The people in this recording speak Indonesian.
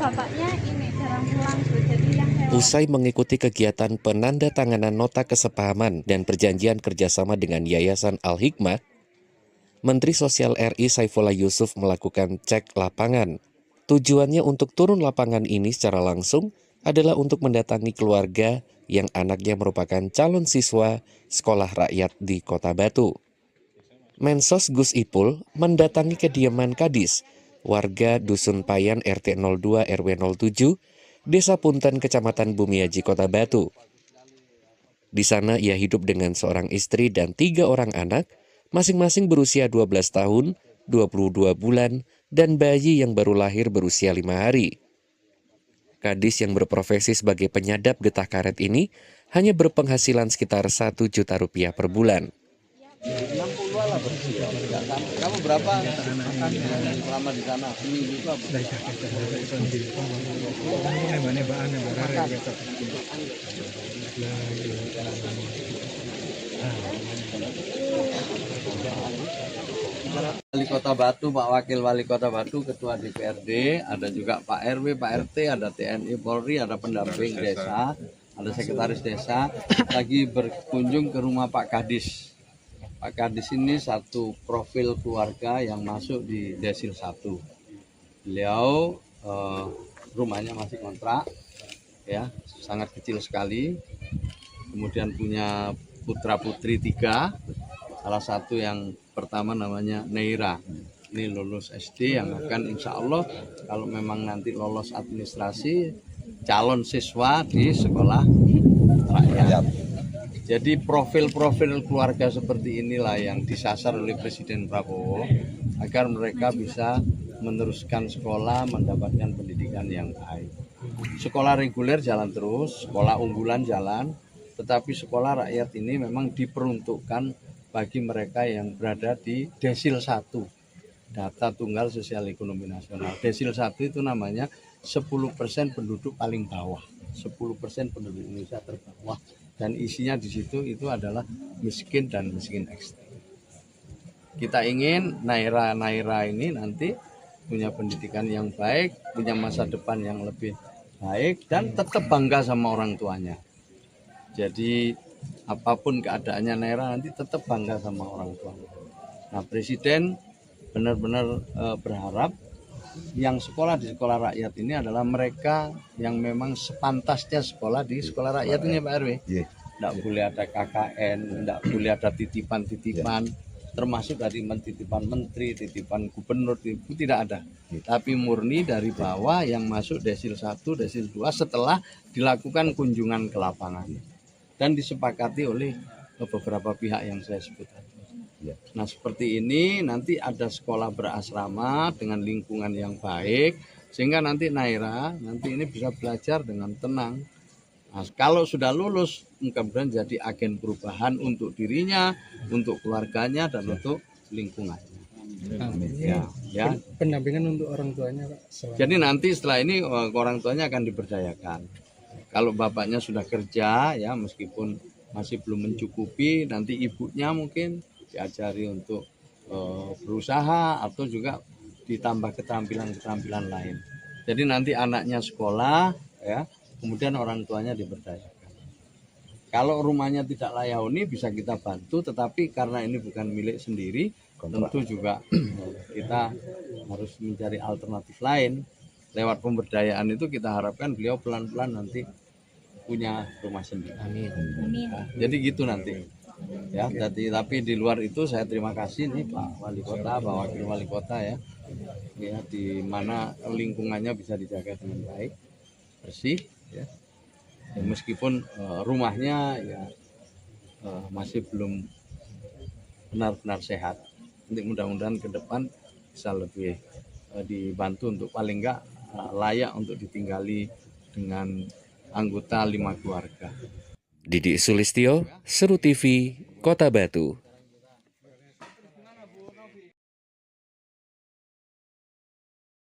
bapaknya ini jarang pulang tuh, jadi yang hewan. Usai mengikuti kegiatan penandatanganan nota kesepahaman dan perjanjian kerjasama dengan Yayasan Al-Hikmah, Menteri Sosial RI Saifullah Yusuf melakukan cek lapangan. Tujuannya untuk turun lapangan ini secara langsung adalah untuk mendatangi keluarga yang anaknya merupakan calon siswa sekolah rakyat di Kota Batu. Mensos Gus Ipul mendatangi kediaman Kadis, warga Dusun Payan RT 02 RW 07, Desa Punten, Kecamatan Bumiaji, Kota Batu. Di sana ia hidup dengan seorang istri dan 3 orang anak, masing-masing berusia 12 tahun, 22 bulan, dan bayi yang baru lahir berusia 5 hari. Kadis yang berprofesi sebagai penyadap getah karet ini hanya berpenghasilan sekitar 1 juta rupiah per bulan. 60 lah bersih ya. Kamu berapa selama di sana? Seminggu itu apa? Wali Kota Batu, Pak Wakil Wali Kota Batu, Ketua DPRD, ada juga Pak RW, Pak RT, ada TNI, Polri, ada pendamping desa, ada sekretaris desa, lagi berkunjung ke rumah Pak Kadis. Pak Kadis ini satu profil keluarga yang masuk di Desil 1. Beliau rumahnya masih kontrak, ya, sangat kecil sekali. Kemudian punya putra-putri 3, salah satu yang pertama namanya Neira. Ini lulus SD yang akan insya Allah kalau memang nanti lolos administrasi calon siswa di sekolah rakyat. Jadi profil-profil keluarga seperti inilah yang disasar oleh Presiden Prabowo agar mereka bisa meneruskan sekolah, mendapatkan pendidikan yang baik. Sekolah reguler jalan terus, sekolah unggulan jalan, tetapi sekolah rakyat ini memang diperuntukkan bagi mereka yang berada di Desil 1, Data Tunggal Sosial Ekonomi Nasional. Desil 1 itu namanya 10% penduduk paling bawah, 10% penduduk Indonesia terbawah. Dan isinya di situ itu adalah miskin dan miskin ekstrem. Kita ingin Naira ini nanti punya pendidikan yang baik, punya masa depan yang lebih baik, dan tetap bangga sama orang tuanya. Jadi apapun keadaannya Naira nanti tetap bangga sama orang tuanya. Nah, Presiden benar-benar berharap yang sekolah di sekolah rakyat ini adalah mereka yang memang sepantasnya sekolah di sekolah rakyat ini, Pak RW. Tidak boleh ada KKN, tidak boleh ada titipan-titipan, termasuk dari titipan menteri, titipan gubernur, itu tidak ada. Tapi murni dari bawah yang masuk Desil 1, Desil 2 setelah dilakukan kunjungan ke lapangan. Dan disepakati oleh beberapa pihak yang saya sebut tadi. Nah, seperti ini nanti ada sekolah berasrama dengan lingkungan yang baik sehingga nanti Naira nanti ini bisa belajar dengan tenang. Nah, kalau sudah lulus mudah-mudahan jadi agen perubahan untuk dirinya, untuk keluarganya, dan untuk lingkungannya. Ya. Pendampingan untuk orang tuanya, Pak. Jadi nanti setelah ini orang tuanya akan diberdayakan. Kalau bapaknya sudah kerja, ya meskipun masih belum mencukupi, nanti ibunya mungkin diajari untuk berusaha atau juga ditambah keterampilan-keterampilan lain. Jadi nanti anaknya sekolah, ya, kemudian orang tuanya diberdayakan. Kalau rumahnya tidak layak huni bisa kita bantu, tetapi karena ini bukan milik sendiri, tentu juga kita harus mencari alternatif lain. Lewat pemberdayaan itu kita harapkan beliau pelan-pelan nanti punya rumah sendiri. Amin. Nah, jadi gitu nanti. Ya, tapi di luar itu saya terima kasih nih Pak Wali Kota, Pak Wakil Wali Kota ya di mana lingkungannya bisa dijaga dengan baik, bersih ya. Dan meskipun rumahnya ya masih belum benar-benar sehat, nanti mudah-mudahan ke depan bisa lebih dibantu untuk paling enggak layak untuk ditinggali dengan anggota 5 keluarga. Didi Sulistyo, Seru TV, Kota Batu.